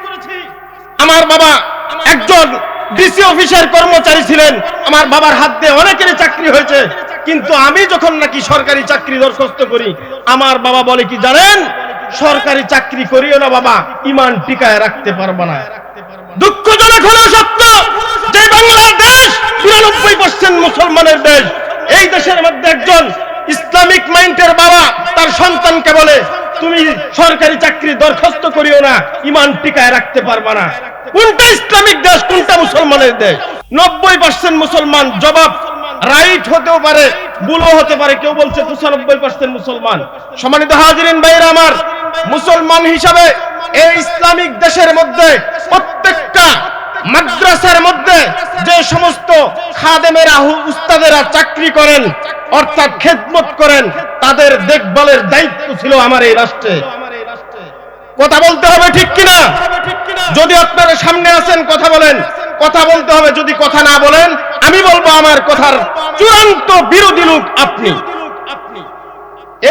করেছি। আমার বাবা একজন ডিসি অফিসের কর্মচারী ছিলেন, আমার বাবার হাত দিয়ে অনেকেরই চাকরি হয়েছে, কিন্তু আমি যখন নাকি সরকারি চাকরি দরখাস্ত করি, আমার বাবা বলে কি জানেন, সরকারি চাকরি করিও না বাবা, ঈমান টিকায় রাখতে পারবা না। দুঃখজনক হলেও সত্য যে বাংলাদেশ ৯২% মুসলমানের দেশ, এই দেশের মধ্যে একজন ইসলামিক মাইন্ডের বাবা তার সন্তানকে বলে তুমি সরকারি চাকরি দরখাস্ত করিও না, ঈমান টিকায় রাখতে পারবা না। কোনটা ইসলামিক দেশ, কোনটা মুসলমানের দেশ? ৯০% মুসলমান। জবাব রাইট হতেও পারে, ভুলও হতে পারে, কেউ বলছে ৯৫% মুসলমান। সম্মানিত হাজিরিন ভাইরা আমার, মুসলমান হিসাবে এই ইসলামিক দেশের মধ্যে প্রত্যেকটা মাদ্রাসার মধ্যে যে সমস্ত খাদেমেরা উস্তাদেরা চাকরি করেন অর্থাৎ খেদমত করেন, তাদের দেখভালের দায়িত্ব ছিল আমার এই রাষ্ট্রে। কথা বলতে হবে ঠিক কিনা? যদি আপনারা সামনে আছেন কথা বলেন, কথা বলতে হবে। যদি কথা না বলেন আমি বলবো আমার কথার চূড়ান্ত বিরোধী লোক আপনি।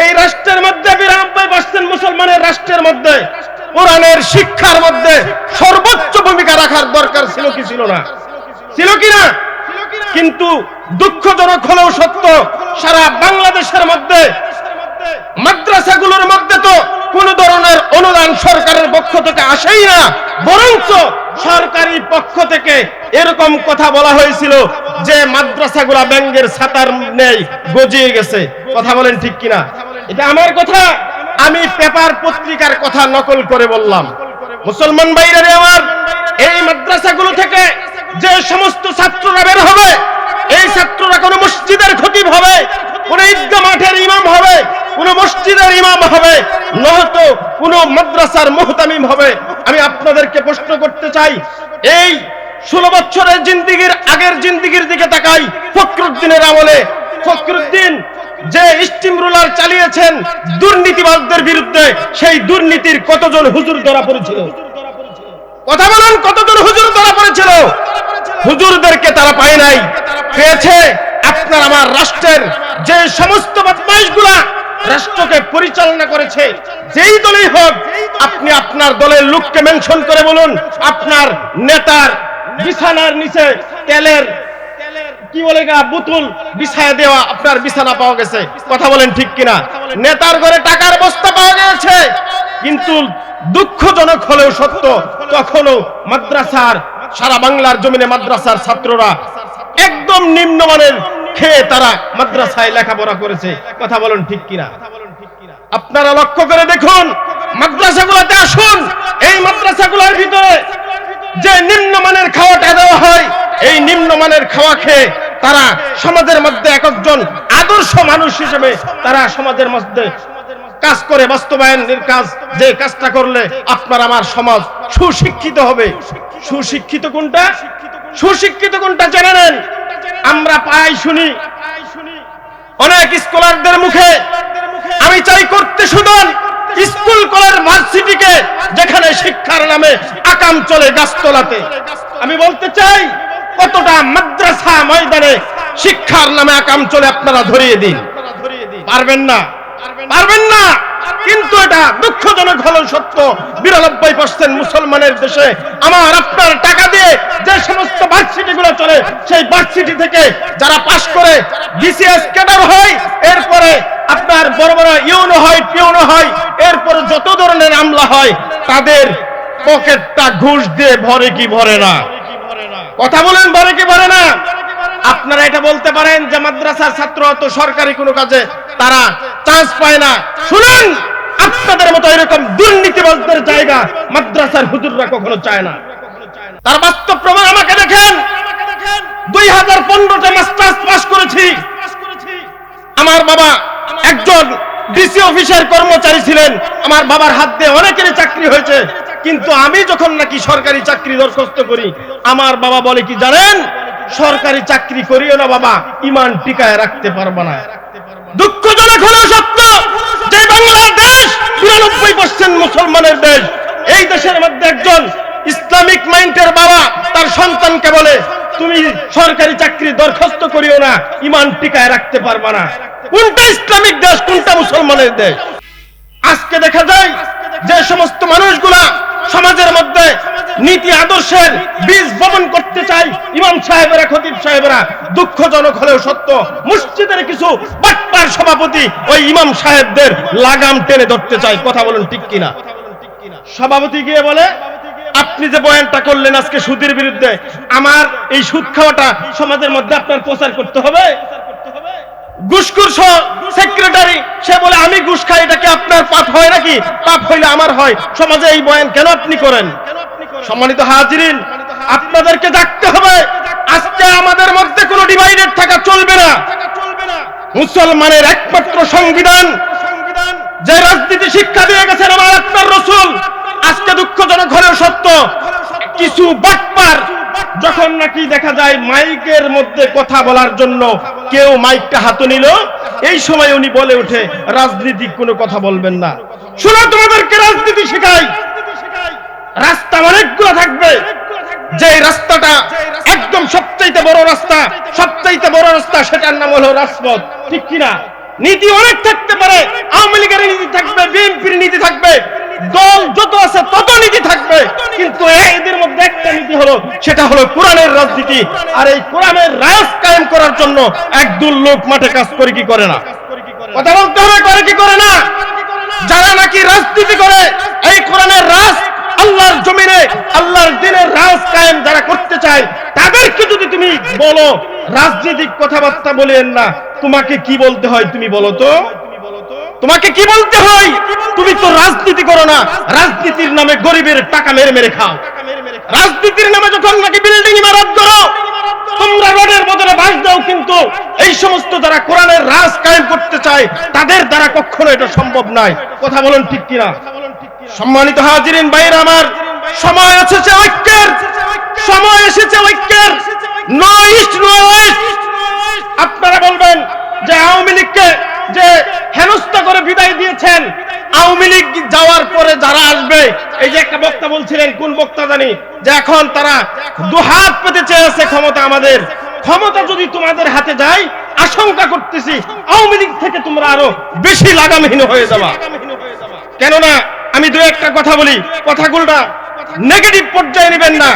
এই রাষ্ট্রের মধ্যে ৯২% মুসলমানের রাষ্ট্রের মধ্যে কোরআনের শিক্ষার মধ্যে সর্বোচ্চ ভূমিকা রাখার দরকার ছিল কি ছিল না? ছিল কিনা? কিন্তু দুঃখজনক হলেও সত্য, সারা বাংলাদেশের মধ্যে মাদ্রাসাগুলোর মধ্যে তো কোন ধরনের অনুদান সরকারের পক্ষ থেকে আসেই না, বরঞ্চ সরকারি পক্ষ থেকে এরকম কথা বলা হয়েছিল যে মাদ্রাসাগুলা ব্যাঙের ছাতার নেই গজিয়ে গেছে। কথা বলেন ঠিক কিনা? এটা আমার কথা, আমি পেপার পত্রিকার কথা নকল করে বললাম। মুসলমান ভাইরা আমার, এই মাদ্রাসাগুলো থেকে যে সমস্ত ছাত্ররা বের হবে, এই ছাত্ররা কোন মসজিদের খতিব হবে, কোন ঈদগাহ মাঠের ইমাম হবে, কোন মসজিদের ইমাম হবে, নয়তো কোন মাদ্রাসার মুহতামিম হবে। আমি আপনাদেরকে প্রশ্ন করতে চাই, এই 16 বছরের জিন্দেগির আগের জিন্দেগির দিকে তাকাই। ফখরুদ্দিনের আমলে ফখরুদ্দিন যে স্টিম রোলার চালিয়েছেন দুর্নীতিবাজদের বিরুদ্ধে, সেই দুর্নীতির কতজন হুজুর ধরা পড়েছিল? কথা বলেন, কতজন হুজুর ধরা পড়েছিল? হুজুরদেরকে তারা পায় নাই, পেয়েছে আপনার আমার রাষ্ট্রের যে সমস্ত বদমাইশগুলা রাষ্ট্রকে পরিচালনা করেছে, যেই দলই হোক। আপনি আপনার দলের লোককে মেনশন করে বলুন, আপনার নেতার বিছানার নিচে তেলের কি বলে বোতল বিছায় দেওয়া আপনার বিছানা পাওয়া গেছে। কথা বলেন ঠিক কিনা? নেতার ঘরে টাকার বস্তা পাওয়া গেছে। কিন্তু দুঃখজনক হলেও সত্য, তখনও মাদ্রাসার সারা বাংলার জমিনে মাদ্রাসার ছাত্ররা একদম নিম্নমানের খেয়ে তারা মাদ্রাসায় লেখাপড়া করেছে। কথা বলেন ঠিক কিনা? আপনারা লক্ষ্য করে দেখুন, মাদ্রাসাগুলোতে আসুন, এই মাদ্রাসাগুলোর ভিতরে যে নিম্নমানের খাওয়াটা দেওয়া হয়, এই নিম্নমানের খাওয়া খেয়ে তারা সমাজের মধ্যে একজন আদর্শ মানুষ হিসেবে তারা সমাজের মধ্যে কাজ করে, বাস্তবায়নের কাজ, যে কাজটা করলে আপনার আমার সমাজ সুশিক্ষিত হবে। সুশিক্ষিত কোনটা, সুশিক্ষিত কোনটা জেনে নেন। আমরা পাই শুনি অনেক স্কলারদের মুখে, আমি চাই করতে শুনুন স্কুল কলেজ ভার্সিটিকে, যেখানে শিক্ষার নামে আকাম চলে গাছতলাতে। আমি বলতে চাই, কতটা মাদ্রাসা ময়দানে শিক্ষার নামে আকাম চলে আপনারা ধরিয়ে দিন। পারবেন না, পারবেন না। কিন্তু এটা দুঃখজনক হলেও সত্য, ৯২% মুসলমানের দেশে আমার আপনার টাকা দিয়ে যে সমস্ত ভার্সিটি গুলো চলে, সেই ভার্সিটি থেকে যারা পাশ করে বিসিএস ক্যাডার হয়, এরপরে আপনার বড় বড় ইউনো হয়, পিউনো হয়, এরপরে যত ধরনের আমলা হয়, তাদের পকেটটা ঘুষ দিয়ে ভরে কি ভরে না? কথা বলেন, ভরে কি ভরে না? আপনারা এটা বলতে পারেন যে মাদ্রাসার ছাত্র তো সরকারি কোনো কাজে তারা চান্স পায় না। শুনুন, আপনাদের মতো এরকম দুর্নীতিবাজদের জায়গা মাদ্রাসার হুজুররা কখনো চায় না। তার বাস্তব প্রমাণ আমাকে দেখেন। 2015তে মাস্টার্স পাস করেছি। আমার বাবা একজন ডিসি অফিসের কর্মচারী ছিলেন, আমার বাবার হাত দিয়ে অনেকেরই চাকরি হয়েছে, কিন্তু আমি যখন নাকি সরকারি চাকরি দরখাস্ত করি, আমার বাবা বলে কি জানেন, সরকারি চাকরি করিও না বাবা, ঈমান টিকায় রাখতে পারবা না। দুঃখজনক হলেও সত্য যে বাংলাদেশ ৯২% মুসলমানের দেশ, এই দেশের মধ্যে একজন ইসলামিক মাইন্ডের বাবা তার সন্তানকে বলে তুমি সরকারি চাকরি দরখাস্ত করিও না, ঈমান টিকায় রাখতে পারবা না। কোনটা ইসলামিক দেশ, কোনটা মুসলমানের দেশ? আজকে দেখা যায় যে সমস্ত মানুষগুলা সমাজের মধ্যে নীতি আদর্শের বীজ বপন করতে চাই ইমাম সাহেবেরা, খতিব সাহেবেরা, দুঃখজনক হলেও সত্য, মসজিদের কিছু বাটপার সভাপতি ওই ইমাম সাহেবদের লাগাম টেনে ধরতে চাই। কথা বলুন ঠিক কিনা? সভাপতি গিয়ে বলে, আপনি যে বয়ানটা করলেন আজকে সুদের বিরুদ্ধে, আমার এই সুদ খাওয়াটা সমাজের মধ্যে আপনার প্রচার করতে হবে। ঘুষখোর সেক্রেটারি সে বলে, আমি ঘুষ খাই, এটা কি আপনার পাপ হয় নাকি? পাপ হইলে আমার হয়, সমাজে এই বয়ান কেন আপনি করেন? সম্মানিত হাজিরিন, আপনাদেরকে জাগতে হবে। আজকে আমাদের মধ্যে কোনো ডিভাইডেড থাকা চলবে না। মুসলমানের একমাত্র সংবিধান, যে রাজনীতি শিক্ষা দিয়ে গেছেন আমার আপনার রাসূল, আজকে দুঃখজনক হলেও সত্য, কিছু বাটপার যখন নাকি দেখা যায় মাইকের মধ্যে কথা বলার জন্য কেউ মাইকটা হাতে নিল, এই সময় উনি বলে ওঠে, রাজনীতিক কোনো কথা বলবেন না। শুনো, তোমাদেরকে রাজনীতি শেখাই। রাস্তা অনেকগুলো থাকবে, যে রাস্তাটা একদম সবচাইতে বড় রাস্তা, সবচাইতে বড় রাস্তা, সেটার নাম হলো রাজপথ। ঠিক কিনা? নীতি অনেক থাকতে পারে, আওয়ামী লীগের নীতি থাকবে, বিএনপির নীতি থাকবে, দল যত আছে তত নীতি থাকবে, কিন্তু এদের মধ্যে একটা নীতি হলো, সেটা হলো কোরআনের রাজনীতি। আর এই কোরআনের রাজ কায়েম করার জন্য একদল লোক মাঠে কাজ করে কি করে না? কথা বলতে হবে, করে কি করে না? যারা নাকি রাজনীতি করে এই কোরআনের রাজ, আল্লাহর জমিনে আল্লাহর দ্বীনের রাজ কায়েম যারা করতে চায়, তাদেরকে যদি তুমি বলো রাজনৈতিক কথাবার্তা বলেন না, তোমাকে কি বলতে হয় তুমি বলো তো? তোমাকে কি বলতে হয়? তুমি তো রাজনীতি করো না, রাজনীতির নামে গরিবের টাকা মেরে মেরে খাও। রাজনীতির নামে যখন নাকি বিল্ডিং ইমারত করো, তোমরা রোডের বদলে বাস দাও, কিন্তু এই সমস্ত যারা কোরআনের রাজ কায়েম করতে চায় তাদের দ্বারা কখনো এটা সম্ভব নয়। কথা বলুন ঠিক কিনা? সম্মানিত হাজিরিন ভাইরা আমার, সময় এসেছে ঐক্যের, সময় এসেছে ঐক্যের। No east no west. আপনারা বলবেন যে আওয়ামী লীগকে যে হেনস্থা করে বিদায় দিয়েছেন, আওয়ামী লীগ যাওয়ার পরে যারা আসবে, এই যে একটা বক্তা বলছিলেন, কোন বক্তা জানি, যে এখন তারা দুহাত পেতে চেয়েছে ক্ষমতা। আমাদের ক্ষমতা যদি তোমাদের হাতে যায়, আশঙ্কা করতেছি আওয়ামী লীগ থেকে তোমরা আরো বেশি লাগামহীন হয়ে যাবা। কেননা আমি দুই একটা কথা বলি, কথাগুলো নেগেটিভ পর্যায়ে নেবেন না।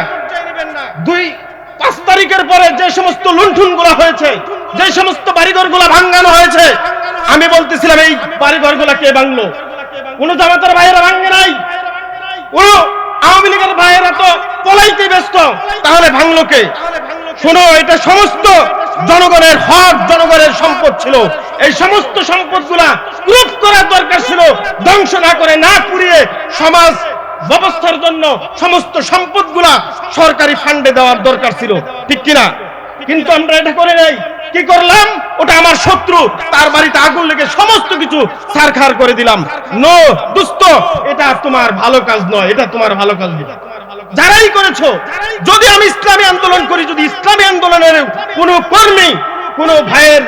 2-5 তারিখের পরে যে সমস্ত লুণ্ঠনগুলো হয়েছে, যে সমস্ত বাড়িঘরগুলো ভাঙানো হয়েছে, আমি বলতেছিলাম এই বাড়িঘরগুলো কে ভাঙলো? কোন জামাতের ভাইয়েরা ভাঙে নাই, কোন আওয়ামী লীগের ভাইয়েরা তো পলাইতে ব্যস্ত, তাহলে ভাঙলো কে? শোনো, এটা সমস্ত জনগণের হক, জনগণের সম্পদ ছিল। এই সমস্ত সম্পদগুলা প্রুফ করার দরকার ছিল, ধ্বংস না করে, না পুড়িয়ে সমাজ ব্যবস্থার জন্য সমস্ত সম্পদগুলা সরকারি ফান্ডে দেওয়ার দরকার ছিল। ঠিক কিনা? কিন্তু আমরা এটা করে নাই। কি করলাম? ওটা আমার শত্রু, তার বাড়িতে আগুন লেগে সমস্ত কিছু ছারখার করে দিলাম। নো দোস্ত, এটা তোমার ভালো কাজ নয়, এটা তোমার ভালো কাজ নয়। যারাই করেছো, যদি আমি ইসলামী আন্দোলন করি, যদি ইসলামী আন্দোলনের কোন কর্মী কোন ভাইয়ের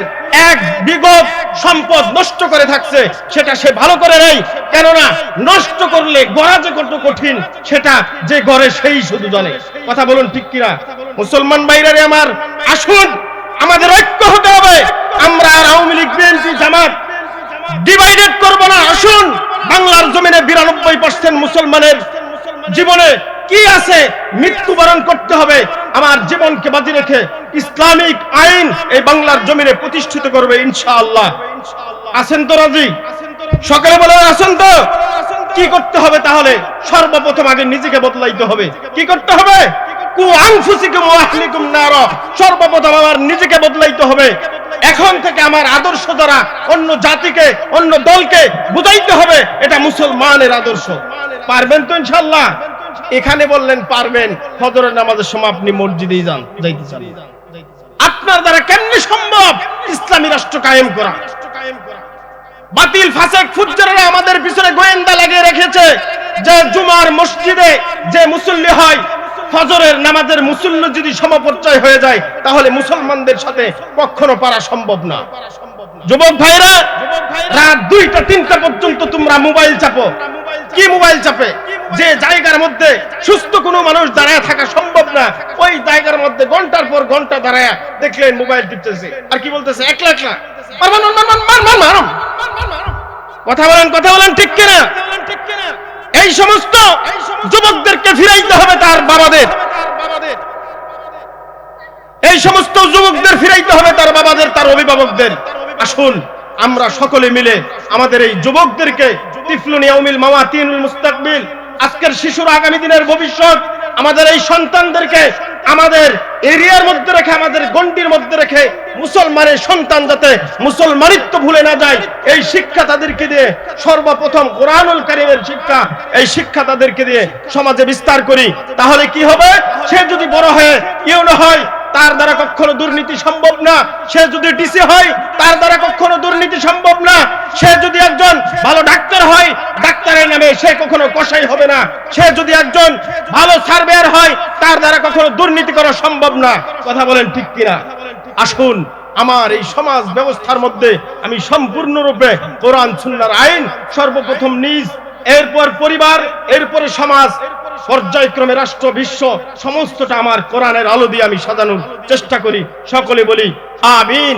এক বিগত সম্পদ নষ্ট করে থাকছে, সেটা সে ভালো করে নেই। কেননা নষ্ট করলে গড়া যে কত কঠিন, সেটা যে গড়ে সেই শুধু জানে। কথা বলুন ঠিক কিনা? মুসলমান ভাইরারে আমার, আসুন আমাদের ঐক্য হতে হবে। আমরা আর আওয়ামী লীগ, বিএনপি, জামাত ডিভাইডেড করব না। আসুন, বাংলার জমিনে 92% মুসলমানের জীবনে কি আছে? মৃত্যুবরণ করতে হবে। আমার জীবনকে বাজি রেখে ইসলামিক আইন এই বাংলার জমিনে প্রতিষ্ঠিত করবে ইনশাআল্লাহ। আছেন তো রাজি? সকালে বলে আছেন তো? কি করতে হবে তাহলে? সর্বপ্রথম আগে নিজেকে বদলাইতে হবে। কি করতে হবে? কু আনফুসিকুম ওয়া আহলিকুম নার। সর্বপ্রথম আমার নিজেকে বদলাইতে হবে। এখন থেকে আমার আদর্শ দ্বারা অন্য জাতিকে, অন্য দলকে বুঝাইতে হবে এটা মুসলমানের আদর্শ। পারবেন তো ইনশাআল্লাহ? এখানে বললেন পারবেন, ফজরের নামাজের সময় আপনি মসজিদেই যান, যাইতে চান। আপনার দ্বারা কেমনে সম্ভব ইসলামী রাষ্ট্র কায়েম করা? বাতিল ফাসেক ফুজ্জাররা আমাদের পিছনে গোয়েন্দা লাগিয়ে রেখেছে যে জুমার মসজিদে যে মুসল্লি হয়, ফজরের নামাজের মুসল্লি যদি সমপর্যায় হয়ে যায়, তাহলে মুসলমানদের সাথে কখনো পারা সম্ভব না। যুবক ভাইরা, রাত 2টা-3টা পর্যন্ত তোমরা মোবাইল চাপো। কি মোবাইল চাপে? যে জায়গার মধ্যে সুস্থ কোনো মানুষ দাঁড়ায় থাকা সম্ভব না, ওই জায়গার মধ্যে ঘন্টার পর ঘন্টা দাঁড়ায় দেখলেন মোবাইল টিপতেছে, আর কি বলতেছে? একলা একলা কথা বলেন, কথা বলেন ঠিক কিনা? এই এই সমস্ত যুবকদেরকে ফিরাইতে হবে তার বাবাদের, এই সমস্ত যুবকদের ফিরাইতে হবে তার বাবাদের, তার অভিভাবকদের। আসুন আমরা সকলে মিলে আমাদের এই যুবকদেরকে, তিফলুন ইয়াউমিল মাওয়াতিনুল মুস্তাকবিল, আজকের শিশুর আগামী দিনের ভবিষ্যৎ, আমাদের এই সন্তানদেরকে আমাদের এরিয়ার মধ্যে রেখে, আমাদের গণ্ডির মধ্যে রেখে মুসলমানের সন্তান যাতে মুসলমানিত্ব ভুলে না যায়, এই শিক্ষা তাদেরকে দিয়ে, সর্বপ্রথম কোরআনুল কারীমের শিক্ষা, এই শিক্ষা তাদেরকে দিয়ে সমাজে বিস্তার করি। তাহলে কি হবে? সে যদি বড় হয়ে ইউনো হয়, তার দ্বারা কখনো দুর্নীতি সম্ভব না। সে যদি ডিসি হয়, তার দ্বারা কখনো দুর্নীতি সম্ভব না। সে যদি একজন ভালো ডাক্তার হয়, ডাক্তারের নামে সে কখনো কসাই হবে না। সে যদি একজন ভালো সার্ভেয়ার হয়, তার দ্বারা কখনো দুর্নীতি করা সম্ভব না। কথা বলেন ঠিক কিনা? আসুন আমার এই সমাজ ব্যবস্থার মধ্যে আমি সম্পূর্ণরূপে কোরআন সুন্নাহর আইন, সর্বপ্রথম নিজ, এরপর পরিবার, এরপরে সমাজ, পর্যায়ক্রমে রাষ্ট্র, বিশ্ব, সমস্তটা আমার কোরআনের আলো দিয়ে আমি সাজানোর চেষ্টা করি। সকলে বলি আমিন।